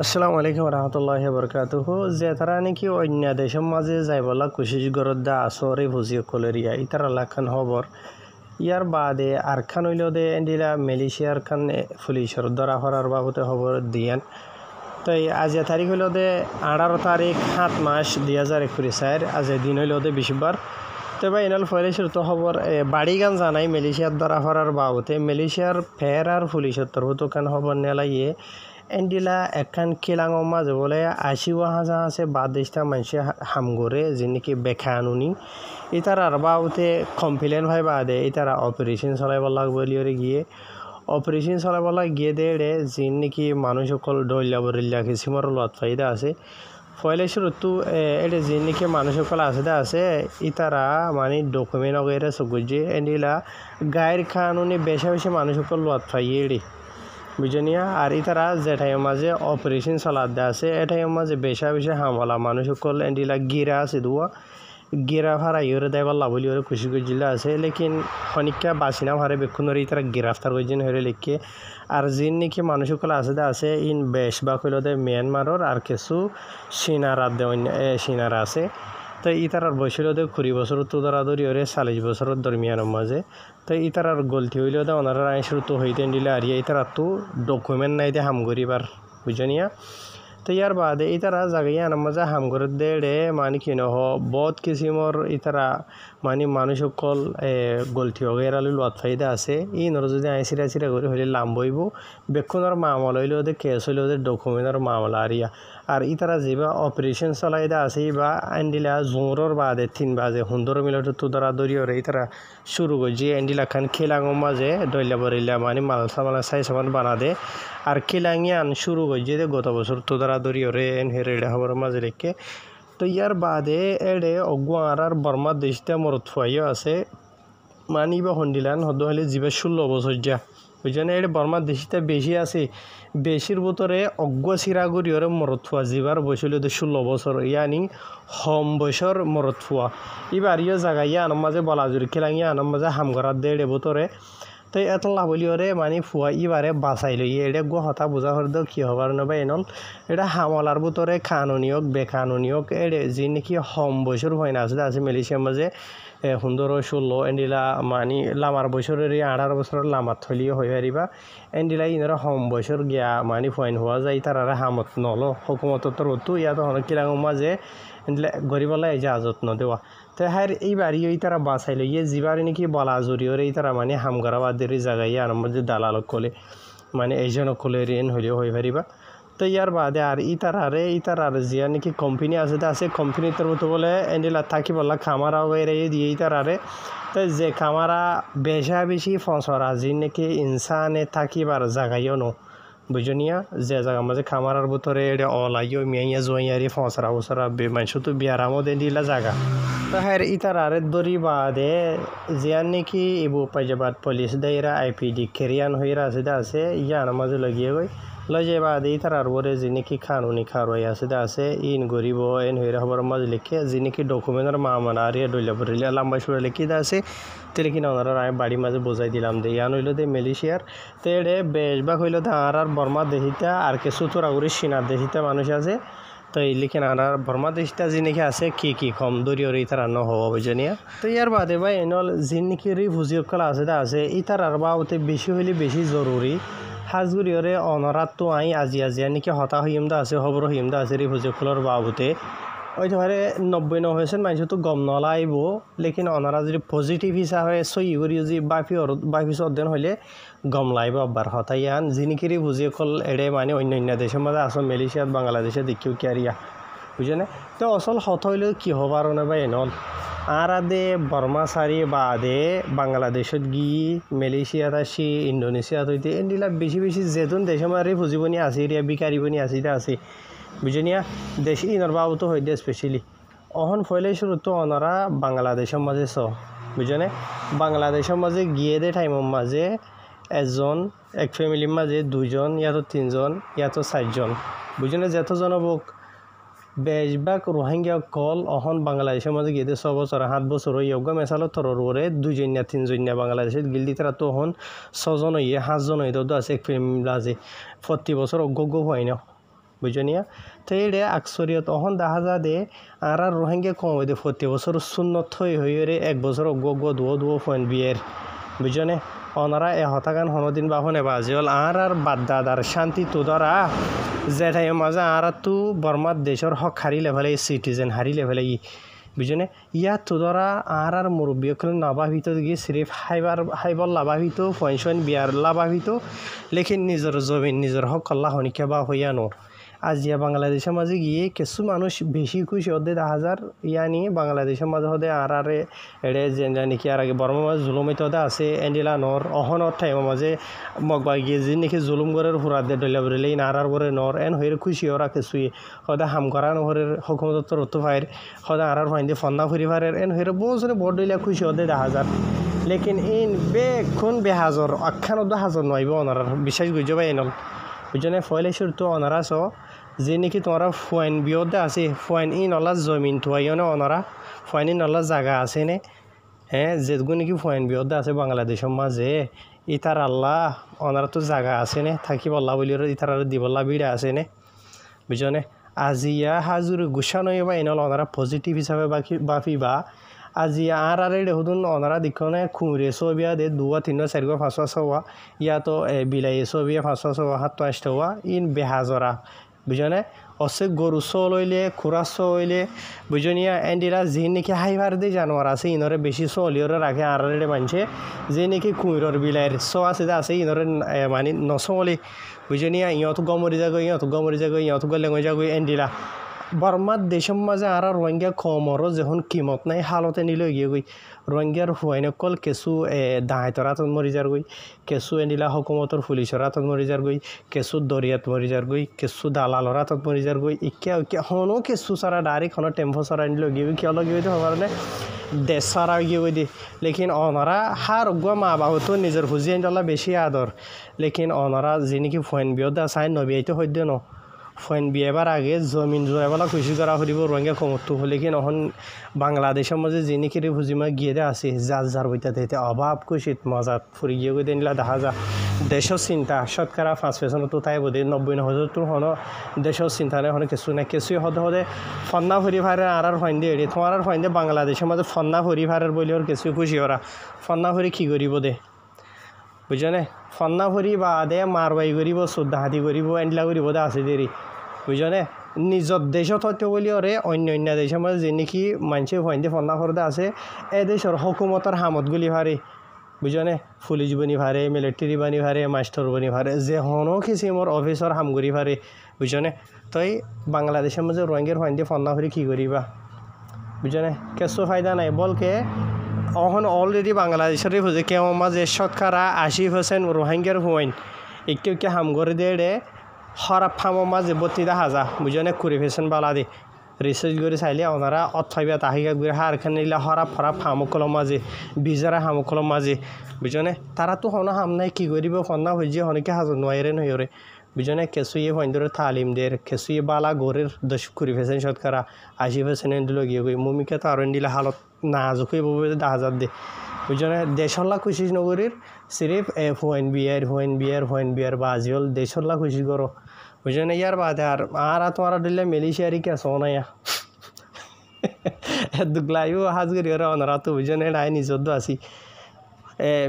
আসসালামু আলাইকুম রহমতুল্লাহি বরকাতুহু যে তারা নাকি অন্য দেশের মাঝে যাইবলা কোশিশ গরত দা আসরে ভুজিও কলেরিয়া ইতার আল্লাখান খবর ইয়ার বাদে আরখান হইল দে এন্ডিলা মালয়েশিয়ার খান পুলিশের ধরা হরার বাবদে খবর দিয়েন তো আজ তারিখ হইল দে 18 তারিখ 7 মাস 2021 আজ দিন হইল দে বিশবার তো ভাই এনাল ফয়লেশের তো খবর বাড়ি গান জানাই মালয়েশিয়ার ধরা হরার বাবদে মালয়েশিয়ার ফের আর পুলিশের তরফ তো খান খবর নেলাইয়ে এন্ডিলা একখান কিলাঙর মাঝে বলে 80,000 আছে বাদেশটা মানুষে হামগরে যে নাকি বেখানুনি ইতার আর বাউতে কমপ্লেন হয় বাদে ইতারা অপারেশন চলাইব লাগবে গিয়ে অপারেশন চলাইব গিয়ে দেড়ে যে নাকি মানুষ সকল ডইলা বরিল্লা কিসিমর লত ফাইদা আছে ফয়লে শুরুতো এটা যে নাকি মানুষ সকল আছে ইতারা মানে ডকুমেন্ট वगैरह সগুজে এন্ডিলা গায়ের কানুনি বেশি বেশি মানুষ সকল লত ফাইয়ে বুঝনিয়া আর ইতারা যেটাই মাঝে অপারেশন চালাতে আছে এটাই মাঝে বেশা বেশি হামলা মানুষ সকল এন্ডিলা গিরা আছে দুয়া গিরা ভাড়া ইউরে দেবার লাভলি ওরে খুশি জিলা আছে লেকিন খনিকা বাসিনা ভারে বেক্ষণরে ইতারা গ্রেফতার করছেন হরে লিখে আর যিন নাকি মানুষ সকল আছে ইন বেশ বা কইল দে মিয়ানমারর আর কিছু সিনারা আছে তো ইতারার বয়স হইল 20 বছর তো ধরাধরি ওরে 40 বছরের দরমিয়ানের মাঝে তো ইতারার গলতি হইল দে ওনারা আইন শুরু তো হইতে দিলে আর ইতারা তো ডকুমেন্ট নাই দে হাম করিবার বুঝনিয়া তো ইয়ার বাদে ইতারা জাগাই আনার মাঝে হাম করে দেড়ে মানে কি নহ বহুত কিসিমর ইতারা মানে মানুষ সকল গলতি হগেরা লোয়াত ফাইদা আছে ই নর যদি আই সিরা করে হইলে লাম বইব বেক্ষণর মামলা হইলে ওদের কেস হইলে ওদের ডকুমেন্টের মামলা আরিয়া আর ইতারা যেবা অপারেশন চলাইদা আছে বা আন্ডিলা জোরর বাদে 3 বাজে 15 মিনিট তো ধরা ধরি ওরে ইতারা শুরু করছে আন্ডিলা খান খেলাঙর মাঝে দইলা বরিলা মানে মাল সামাল সাই সামান বানা দে আর খেলাঙিয়ান শুরু করছে গত বছর তো ধরা ধরি ওরে হেরে খবর মাঝে রেখে তো ইয়ার বাদে এড়ে অগুয়ার আর বর্মা দেশটা মরত ফুয়াইও আছে মানি বা হন্ডিলান হদ হলে জীবে 16 বছর যা বুঝছেন এড়ে বর্মা দেশটা বেশি আছে বেশির ভিতরে অজ্ঞ সিরাগুড়ি ওরে মরত ফুয়া জীবার বয়সিল 16 বছর ইয়ানি হম বয়সর মরত ফুয়া এবার ইয়ে জায়গায় আনার মাঝে বলাজুরি খেলাঙিয়া আনার মাঝে হাম করার দেড়ে ভিতরে তো এত লাভলি ওরে মানে ফুয়া ইবারে বাঁচাই লই এটা গো হতা বোঝা হর দেও কি হবার নবা এনল এটা হামলার ভিতরে কানুনি হোক বেকানুনি হোক এড়ে যে নাকি হম বয়সর হয় না আছে মালয়েশিয়ার মাঝে 15-16 এন্ডিলা মানে লামার বছরের 18 বছরের লামার থলিও হয়ে পারিবা এন্ডিলা ইনারা হম বছর গিয়া মানে ফাইন হওয়া যায় তারা হামত নলো হুকুমত তো ইয়াত হন কিলাঙ মাঝে এন্ডিলা গরিবলা ইজাজত নদেওয়া তো হ্যাঁ এইবারই ওই তারা বাঁচাইল ইয়ে যিবার নাকি বলা জরিওরে এই তারা মানে হামগারাবাদের জায়গায় আর মধ্যে দালালক কলে মানে এইজনক কলে ঋণ হইলেও হয়ে পারিবা তো ইয়ার বাদে আর ইতারারে জিয়া নাকি কোম্পানি আছে কোম্পানি তরফ বলে এন্ডিলা থাকি বললা খামারা বাইরে দিয়ে ইতারারে তো যে খামারা বেশি ফসরা যি নাকি ইনসানে থাকিবার জায়গায়ও নো বুঝনিয়া যে জায়গা মাঝে খামারার ভিতরে এটা অলাইও মিয়াইয়া জয়ারি ফসরা বসরা মানুষ তো বিয়ারামও দিলা জায়গা তো হ্যাঁ ইতারারে দরি বাদে জিয়ান নাকি এবু পাইজাবাদ পুলিশ দাইরা IPD কেরিয়ান হইরা আছে ইয়ার মাঝে লাগিয়ে গই লজে বাদে ইতারার বরে যে নাকি কানুনি খারোই আছে ইন গরিব এন হইরা খবর মাঝে লিখে যে নাকি ডকুমেন্টের মামলা আর ডইলা বরিলা লম্বা সুরা লিখি আছে তেলে কিনা ওনারা আমি বাড়ির মাঝে বোঝাই দিলাম দে ইয়ান হইল দে মালয়েশিয়ার তো এড়ে বেশভাগ হইল দে আর বর্মা দেশিতা আর কিছু তোরাগুড়ি সিনার দেশিতা মানুষ আছে তো এই লিখেন আর বর্মা দেশটা যে নাকি আছে কি কম দরিয়র ইতার ন হওয়া বুঝনিয়া তো ইয়ার বাদে ভাই এনল যে নাকি রিফিউজিকল আছে ইতার আর বাবতে বেশি হইলে বেশি জরুরি হাজগুড়িয়রে অনরাত তো আই আজিয়া নাকি হতা হইমদা আছে খবর হইমদা আছে রিফিউজিকলর বাবতে ওই ধরে 90% মানুষ তো গম নলাইব লেকিন অনারা যদি পজিটিভ হিসাবে সই করি যদি বাফি অধ্যয়ন হইলে গম লাইব আবার হতাইয়ান যিনিকিরি বুঝিয়ে কল এড়ে মানে অন্য দেশের মধ্যে আসল মালয়েশিয়াত বাংলাদেশে দেখিও ক্যারিয়া বুঝে না তো আসল হত হইলে কি হবার না বা এনল আর আদে বর্মা সারি বাদে বাংলাদেশত গিয়ে মালয়েশিয়াত আসি ইন্দোনেশিয়াত হইতে এন্ডিলা বেশি যেতুন দেশের মধ্যে ফুজিবনি আছে এরিয়া বিকারিবনি আছে বুঝনিয়া দেশি ইনর বাবতো হইতে স্পেশালি অহন ফয়লে শুরু তো ওনারা বাংলাদেশের মাঝে বুঝনে বাংলাদেশের মাঝে গিয়ে দে টাইমের মাঝে এক ফ্যামিলির মাঝে 2 জন ইয়াতো 3 জন ইয়াতো 4 জন বুঝনে যতজন হোক বেশভাগ রোহিঙ্গা কল অহন বাংলাদেশের মাঝে গিয়ে 6 বছর 7 বছর ইয়োগা মেসালো তরর ওরে 2 জন 3 জন বাংলাদেশে গিলদি তারা তো হন 6 জন 7 জন হইতো আছে এক ফ্যামিলি আছে 40 বছর অজ্ঞ হয় না বুঝনিয়া তো এইডে আকসরিয়ত অহন দেখা যা দে আর রোহিঙ্গা কম হইতে প্রতি বছর শূন্যত হয়ে 1 বছর অগ্গ দুও পয়েন্ট বিয়ের বুঝনে ওনারা হতাগান হনদিন বাহনে বাজিল আর বাদ্দাদার শান্তি তোদরা যেটাই মাঝে আর তু বর্মার দেশের হক হারি লেভেলে সিটিজেন হারি লেভেলে বুঝনে ইয়া তোদরা আর মুরব্বীকল নাভাবিত গিয়ে সিরিফ হাইবার লাভাবিত পয়সন বিয়ার লাভাবিত লেকিন নিজের জমিন নিজের হক আল্লাহ হনিকা বা হইয়া নোর আজিয়া বাংলাদেশের মাঝে গিয়ে কিছু মানুষ বেশি খুশি হতে 10,000 ইয়ানি বাংলাদেশের মাঝে হতে আর এড়ে যে নাকি আর আগে বর্মা মাঝে জুলুমিত আছে এন্ডিলা নর অহনর টাইম মাঝে মগবা গিয়ে যে নাকি জুলুম করার হুরাত দে ডলা বলে নারার বরে নর এন হয়ে খুশি ওরা কিছুই হদা হাম করা নহরের হুকুমত রত ফাইর হদা আর ফাইন্দে ফন্না ফুরি ফারের এন হয়ে বহুজনে বড় ডলা খুশি হতে 10,000 লেকিন ইন বেক্ষণ বেহাজর অখ্যান 10,000 নইব ওনার বিশ্বাস গুজব এনল বুঝনে ফয়লে শুরু ওনারা স যে নাকি তোমরা ফয়েন বিয়দে আছে ফয়েন ইন অলা জমিন থুয়াইও না ওনারা ফয়েন ইন অলা জায়গা আছে নে হ্যাঁ যেগুলো নাকি ফয়েন বিয়দে আছে বাংলাদেশের মাঝে ইতার আল্লাহ ওনারা তো জায়গা আছে নে থাকি বল্লা বলি ইতার দিবল্লা বিড়া আছে নে বুঝনে আজিয়া হাজুর গুছানো বা এনল ওনারা পজিটিভ হিসাবে বাফিবা আজিয়া আর দেখুন ওনারা দিকনে খুঁড়ে ছবিয়া দে 2 3 4 5 6 ইয়া তো বিলাই ছবিয়া 5 6 7 8 ইন বেহাজরা বুঝনে অসে গরু লইলে খুরা হইলে বুঝনিয়া এন্ডিরা যে নাকি হাইবার দিয়ে জানোয়ার আছে ইনরে বেশি লিওরে রাখে আর মানছে যে নাকি কুঁড়র বিলাইয়ের আছে ইনরে মানে নচলি বুঝনিয়া ইহঁত গমরি যাগৈ ইহঁত গলেঙৈ যাগৈ এন্ডিলা বর্মার দেশের মাঝে আর রোহিঙ্গা কমরও যখন কিমত নাই হালতে নিলে গিয়ে গই রোহিঙ্গার হুয়াইনকল কেঁচু দাহাইতর হাতত মরি যার গই কেঁচু এনিলা হকুমতর পুলিশর হাতত মরি যার গই কেঁচু দরিয়াত মরি যার গই কেঁচু দালালর হাতত মরি যার গই ইকা হনো কেঁচু চড়া ডাইরেক্ট হনো টেম্পো চড়া নিলে গিয়ে কিয় লগে তো হবার দেশ চড়া গিয়ে গই দি লেকিন অনারা হার গুয়া মা বাবতো নিজের হুজি আনলা বেশি আদর লেকিন অনারা যে নাকি ফয়েন বিয়দা চাই নবিয়াইতে সদ্য ন ফয়েন বিয়েবার আগে জমিন জোয়াবেলা খুশি করা হরিব রোহিঙ্গা কমতো হলে কি নহন বাংলাদেশের মাঝে যে নাকি হুজিমা গিয়ে দে আছে যার বইতাতে অভাব খুশিত মজাত ফুরি গিয়ে গই দিনলা দেখা যা দেশের চিন্তা শতকরা 5% তো তাই বোধে 90-90 তো হনো দেশের চিন্তা নেই হনো কিছু না কিছুই হতে ফন্না ফুরি ফারের আর ফাইন দিয়ে এড়ি তোমার ফাইন দিয়ে বাংলাদেশের মাঝে ফন্না ফুরি ফারের বলে ওর কিছু খুশি ওরা ফন্না ফুরি কি করিব দে বুঝনে ফন্না ফুরি বা দে মারবাই করিব শ্রদ্ধা হাতি করিব এন্ডলা করিব দে আছে দেরি বুঝনে নিজের দেশত হতে বলি ওরে অন্য দেশের মাঝে যে নাকি মানুষের ফাইন্দে ফন্না ফরদে আছে এ দেশের হকুমতর হামতগুলি ভারে বুঝনে পুলিশ বনি ভারে মিলিটারি বানি ভারে মাস্টার বনি ভারে যে হনো কিসিমর অফিসর হামগুড়ি ভারে বুঝনে তই বাংলাদেশের মাঝে রোহিঙ্গার ফাইন্দে ফন্না ফরি কি করিবা বুঝনে কিছু ফায়দা নাই বলকে অহন অলরেডি বাংলাদেশের বুঝে কেউ মাঝে শতকরা 80% রোহিঙ্গার হুয়াইন একটু হামগড়ি দিয়ে হরাপ ফার্মর মাঝে 32,000 বুঝনে কুড়ি ফেশন বালা দে রিসার্চ করে চাইলে ওনারা অথবা তাহিকা করে হারখান নিলে হরাপ হামকলম মাঝে বিজারা হামকলম মাঝে বুঝনে তারা তো হনো হাম নাই কি করিব ফন্না হয়ে হনকে হাজার নয়রে নয়রে বুঝনে কেঁচুয়ে ফন্দরে তালিম দের কেঁচুয়ে বালা গরের 10-20% শতকরা 80% এন্ডিল গিয়ে গই মমিকা তো আর এন্ডিলা হালত না জুকুই ববে 10,000 দে বুঝনে দেশল্লা খুশি নগরীর সিরিফ হুয়াইন বিয়ার বাজিল দেশল্লা খুশি করো বুঝনে ইয়ার বাদে আর তোমার দিলে মেলিশিয়ারি কে সোনায়া দুগলাইও হাজ করি ওরা ওনারা তো বুঝনে নাই নিজর আসি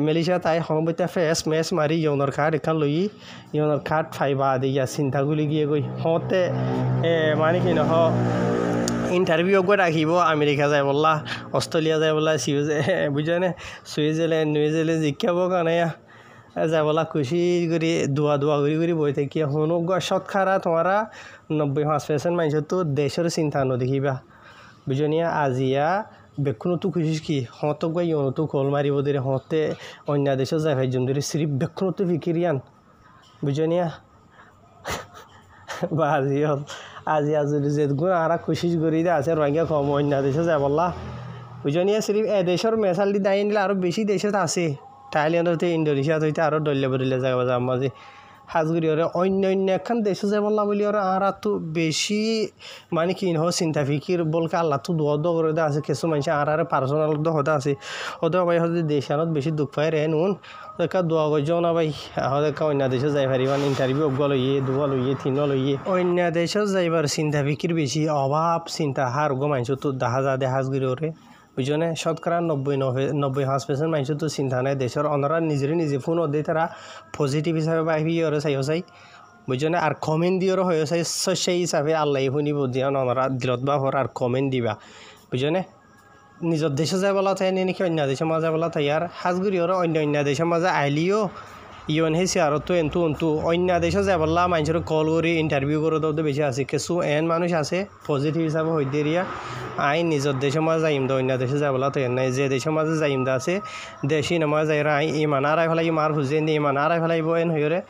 মেলিশিয়া তাই সমবইতা ফেস মেচ মারি ইয়নৰ কাৰ্ড এখন লৈ ইয়নৰ কাৰ্ড ফাইবা দিয়া চিন্তাগুলি গিয়ে গৈ হওঁতে মানে কি নহ ইণ্টাৰভিউ গৈ ৰাখিব আমেৰিকা যায় বলা অষ্ট্ৰেলিয়া যায় বলা বুঝনে ছুইজাৰলেণ্ড নিউজিলেণ্ড জিকাব কাৰণে যায় বলা খুশি কৰি দোৱা কৰি বহি থাকি শুনো শতকৰা তোমাৰা 95% মানুহ তো দেশৰ চিন্তা নদেখিবা বুঝনিয়া আজিয়া বেকুনো তো খুশিস কি হতক গই তো কল মারিব দে হতে অন্য দেশে যায় ভাই জমদরি সিরিফ বেকুনো তো ফিকিরিয়ান বুঝনিয়া বাজি আজি যে গুণ আর খুশিস করি দে আছে রোহিঙ্গা কম অন্য দেশে যায় বললা বুঝনিয়া সিরিফ এ দেশের মেসাল দি দাই নিলে আরো বেশি দেশে আছে থাইল্যান্ড হইতে ইন্দোনেশিয়া হইতে আরো ডলে বদলে জায়গা মাঝে হাজগুড়ি ওরে অন্য একখান দেশে যাই বললা বলি ওরা আর তো বেশি মানে কি নহ চিন্তা ফিকির বলকে আল্লাহ তো দোয়া দোয়া করে আছে কিছু মানুষ আর পার্সোনাল হতে আছে ওদের ভাই হয়তো দেশানত বেশি দুঃখ পায় রে নুন ওদেরকে দোয়া করছেও না ভাই ওদেরকে অন্য দেশে যাই পারিবান ইন্টারভিউ অগ্গা লইয়ে দুয়া লইয়ে তিন লইয়ে অন্য দেশে যাইবার চিন্তা ফিকির বেশি অভাব চিন্তা হার গো মানুষ তো দেখা যা দে হাজগুড়ি ওরে বুঝনে শতকরা 95% মানুষ তো চিন্তা নাই দেশের অনারা নিজে ফোন দিয়ে তারা পজিটিভ হিসাবে বাইবি ওরা চাইও চাই বুঝনে আর কমেন্ট দিয়েও হয়ে চাই সেই হিসাবে আল্লাহ শুনিব দিয়া অনারা দিলত বা হর আর কমেন্ট দিবা বুঝনে নিজের দেশে যাই বলা তাই নাকি অন্য দেশের মাঝে বলা তাই আর হাজগুড়ি ওরা অন্য দেশের মাঝে আইলিও ইয়ন হেসি আর তো এন্তু অন্য দেশে যাই বললা মানুষের কল করে ইন্টারভিউ করে দেওয়া বেশি আছে কিছু এন মানুষ আছে পজিটিভ হিসাবে হই দিয়া আই নিজের দেশের মাঝে যাইম দা অন্য দেশে যাই বলা তাই নাই যে দেশের মাঝে যাইম দা আছে দেশি নামা যাই আই ইমান আড়াই ফেলাই মার খুঁজে নি ইমান আড়াই ফেলাইব এন হইরে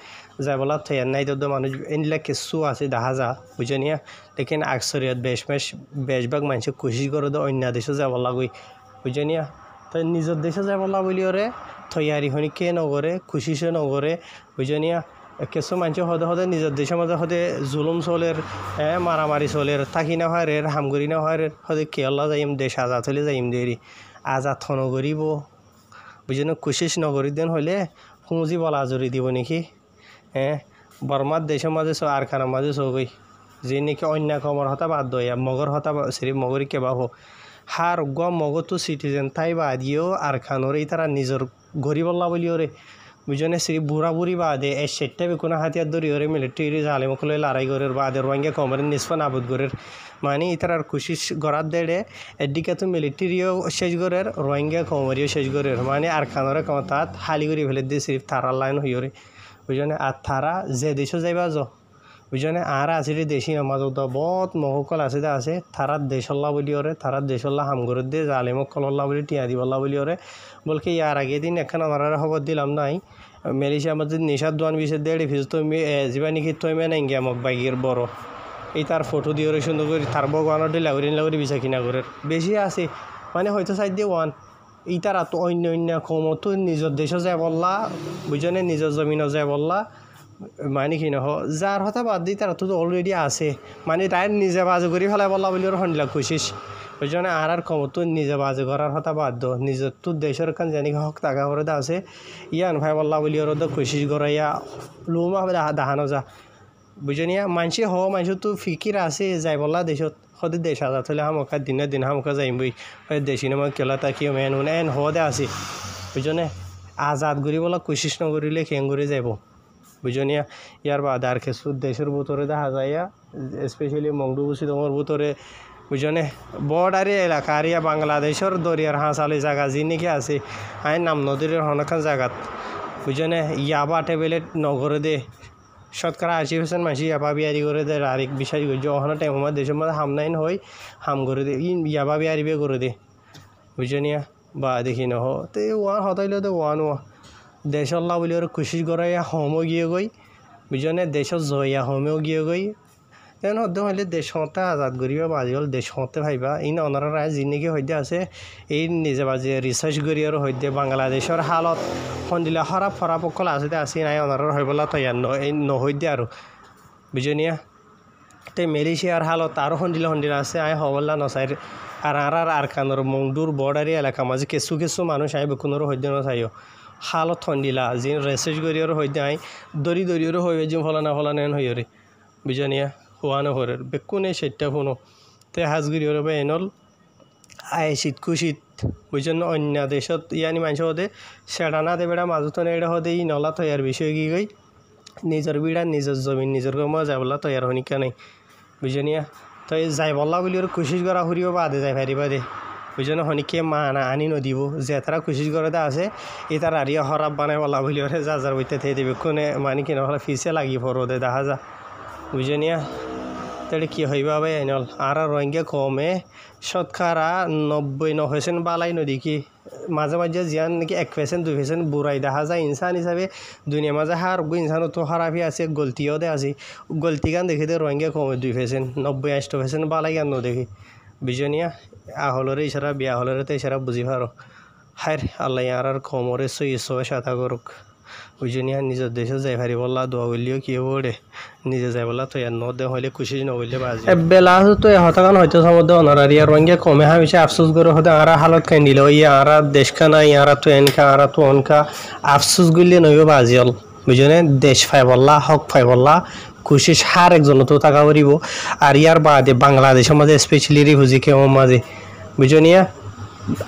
যাই বলা তাই নাই তো মানুষ এনলা কিছু আছে দেখা যা বুঝে নিয়া লেকিন আকসরিয়ত বেশভাগ মানুষ কোশিশ করে দো অন্য দেশে যাব লাগই বুঝে নিয়া তাই নিজের দেশে যাব লা বলি ওরে তৈয়ারি হনি কে নগরে খুশিসে নগরে বুঝে নিয়া কিছু মানুষ হদে নিজের দেশের মাঝে হদে জুলুম চলের মারামারি চলের থাকি না হয় রে হামগুড়ি না হয় রে হদে কেয়াল্লা যাইম দেশ আজাদ হলে যাইম দেরি আজাদ নগরিব বুঝে না খুশিস নগরী দিন হলে পুঁজি বলা আজরি দিব নাকি বর্মার দেশের মাঝে আর খানার মাঝে চৌগই যে নাকি অন্য কমর হতা বাদ দয়া মগর হতা সিরি মগরি কেবা হো হার গম মগর তো সিটিজেন তাই বাদিও আর খানোরে তারা নিজের গরিবল্লা বলি ওরে বুঝনে শ্রী বুড়া বুড়ি বাদে এ সেটটা বেকুনা হাতিয়ার ধরি ওরে মিলিটারি জালেমকলে লড়াই করের বাদে রোহিঙ্গা কমরের নিষ্পা নাবুদ করের মানে ইতার খুশি গড়ার দেড়ে এদিকে তো মিলিটারিও শেষ করের রোহিঙ্গা কমরিও শেষ করের মানে আর খানোরে কম তাত হালি করে ফেলে দিয়ে সিরিফ তারার লাইন হইরে বুঝনে আর তারা যে দেশও যাইবা যো বুঝনে আর আছে দেশি নামাজ বহুত মহকল আছে তারা দেশল্লা বলি ওরে তারা দেশল্লা হামগরের দিয়ে জালেমক কল্লা বলি টিয়া দিবল্লা বলি ওরে বলকে ইয়ার আগে দিন এখন আমার খবর দিলাম নাই মেলিশিয়া আমাদের নিশাদ দোয়ান বিষে দেড় ফিজ তুমি যাবা নাকি তুই মেনে গিয়ে আমাক বাইকের বড় এই তার ফটো দিয়ে ওরে সুন্দর করে তার বগানোর দিয়ে লাগরি বিষা কিনা করে বেশি আছে মানে হয়তো সাইড দিয়ে ওয়ান এই তারা তো অন্য কমতো নিজের দেশও যায় বললা বুঝনে নিজের জমিনও যায় বললা মানে কি নহ যার হতা বাদ দিই তারা তো অলরেডি আছে মানে তাই নিজে বাজে করে ফেলাই বললা বলি ওর হন্ডিলা খুশিস ওই জন্য আর কমতো নিজে বাজে করার হতা বাদ দো নিজের তো দেশের কান জানি হক টাকা করে আছে ইয়ান ভাই বললা বলি ওর তো খুশিস করাইয়া লুমা দেখানো যা বুঝনিয়া মানসি মানুষ তো ফিকির আছে যাই বললা দেশত সদায় দেশ আজাদ হলে হামকা দিন হামকা যাইম বই দেশি নামা কেলা তাকি মেন এন হদে আছে বুঝনে আজাদ করি বলা কোশিশ নকরিলে খেং করে যাব বুঝনিয়া ইয়ার বাদ আর কিছু দেশের ভিতরে দেখা যায় স্পেশালি মংডুবুসি তোমার ভিতরে বুঝনে বর্ডারি এলাকা আর ইয়া বাংলাদেশের দরিয়ার হাঁসালি জায়গা যি নাকি আছে আইন নাম নদীর অনেকখান জায়গাত বুঝনে ইয়াবা টেবলেট নগরে দে শতকরা 80% মানুষ ইয়াবা বিয়ারি করে দে আরেক বিষয় করছে ওখানে টাইম আমার দেশের মধ্যে হামনাইন হয় হাম করে দে ইয়াবা বিয়ারি বে করে দে বুঝনিয়া বা দেখি নহ তো ওয়ান হতাইলে তো ওয়ান দেশল্লা বলি ওর খুশি করাইয়া হোমও গিয়ে গই বুঝনে দেশত জয়া হোমেও গিয়ে গই তেন হতে হলে দেশ হতে আজাদ করিবা বাজি হল দেশ হতে ভাইবা ইন অনারা রায় যিনিকি সদ্য আছে এই নিজে বাজে রিসার্চ করি আর সদ্য বাংলাদেশের হালত সন্দিলা খরাব ফরাপকল আছে আছে নাই অনারার হইবলা তৈয়ার নহদ্যে আর বুঝনিয়া তে মেলেছিয়ার হালত আরও সন্দিলা আছে আই হবল্লা নচাই আর কানোর মংডুর বর্ডারি এলাকা মাঝে কিছু মানুষ আই বেকুনোর সদ্য নচাইও হালত সন্দিলা যি রিসার্চ করি আর সদ্য আই দরি হইবে যে ফলানা এন হইরে বুঝনিয়া হওয়ানো হরের বেকুনে সেটা শুনো তে হাজগুড়ি হরে এনল আয় শীত কুশীত বুঝছেন অন্য দেশত ইয়ানি মানুষ হদে সেটা না দেবেড়া মাজুতো এটা হদে ই নলা তৈয়ার বিষয় কি গই নিজের বিড়া নিজের জমিন নিজের কমা যাবলা তৈয়ার হনিকা নাই বুঝনিয়া তো যাই বললা বলি ওর কোশিশ করা ফুরিব বাদে যাই ফারিবা দে বুঝছেন হনিকে মানা আনি নদিব যে তারা কোশিশ করে আছে এই তার আরিয়া হরাব বানাই বলা বলি ওরে যার বইতে থেকে দেবে কোনে মানে কি নহলে ফিসে লাগি ফর দে দেখা যা বুঝনিয়া তাহলে কী হইবা ভাই আইনল আর রোহিঙ্গা কমে শতকরা 90% বালাই নদী কি মাঝে জিয়ান নাকি 1% 2% বুড়াই দেখা যায় ইনসান হিসাবে দুনিয়া মাঝে হার ইনসানও তো খারাপই আছে গলতিও দে আছে গলতি গান দেখে দে রোহিঙ্গা কমে 2% 90-80% বালাই গান দেখি বিজনিয়া আহলরে ইশারা বিয়া হলরে তো ইশারা বুঝি পারো হায় আল্লাহ আর কমরে সই সাথা করুক। বুঝনিয়া নিজের দেশে যাই পারি বললা দোয়া করলেও কি হবো রে নিজে যাই বললা তো ন দে হইলে খুশি নগরলে বাজি বেলা তো হতাকান হয়তো সমুদ্র অনারারিয়া রঙে কমে হামিশে আফসোস করে হতে আরা হালত খাই নিল ওই আরা দেশ খানা আরা তো এনকা আরা তো অনকা আফসোস গুলি নইব বাজিল বুঝনে দেশ ফাই বললা হক ফাই বললা খুশি হার একজন তো টাকা করিব আর ইয়ার বাদে বাংলাদেশের মাঝে স্পেশালি রিফিউজি কেউ মাঝে বুঝনিয়া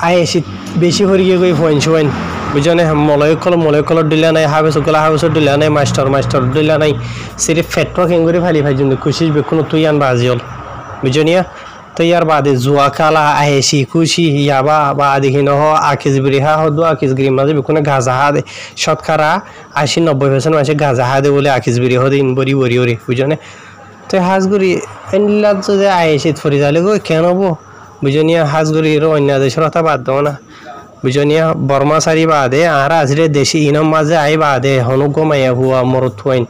আইসি বেশি হরিয়ে গই ফোন বুঝনে মলয় দিলা নাই হাবেসর দিলা নাই মাস্টার দিলা নাই সিরিফ ফেট্র খেঙ্গুরি ফালি ফাই জন্য খুশি বেকুন তুই আন বাজিল বুঝনিয়া তো ইয়ার বাদে জুয়া কালা আইসি খুশি ইয়াবা বা দেখি নহ আকিস বিরিহা হদু আকিস গিরি মাঝে বেকুনে গাজা হা দে শতকরা 80-90% মাসে গাজা হা দে বলে আকিস বিরি হদে ইন বরি বুঝনে তো হাজগুড়ি এনলা যদি আইসি ফরি যালে গো কেন বো বুঝনিয়া হাজগুড়ির অন্য দেশের কথা বাদ দাও না বুঝনিয়া বর্মাচারি বাদে আর আজরে দেশি ইনম মাঝে আই বাদে হনুক মাইয়া হুয়া মরত হইন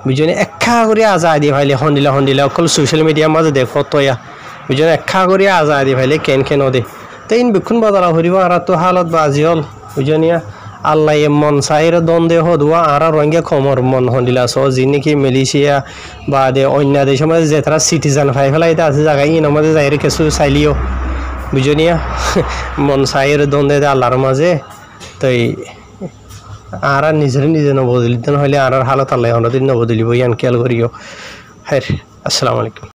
বুঝনি একা করে আজাদি ভাইলে হন্দিলা অকল সোশ্যাল মিডিয়ার মাঝে দেখো তয়া বুঝনে একা করে আজাদি ভাইলে কেন দে তো ইন বিক্ষণ বদলা হরিব আর তো হালত বাজি হল বুঝনিয়া আল্লাহ মন চাইর দ্বন্দ্বে হদুয়া আর রঙে কমর মন হন্দিলা স যি নাকি মালয়েশিয়া বাদে অন্য দেশের মাঝে যে তারা সিটিজেন ফাই ফেলাই আছে জায়গায় ইন মাঝে যাই কিছু চাইলিও বুঝনিয়া মন চাইর দ্বন্দ্বে আল্লাহর মাঝে তাই আর নিজে নবদলিতেন হইলে আর হালত আল্লাহ হনদিন নবদলিব ইয়ান খেয়াল করিও হ্যাঁ আসসালামু আলাইকুম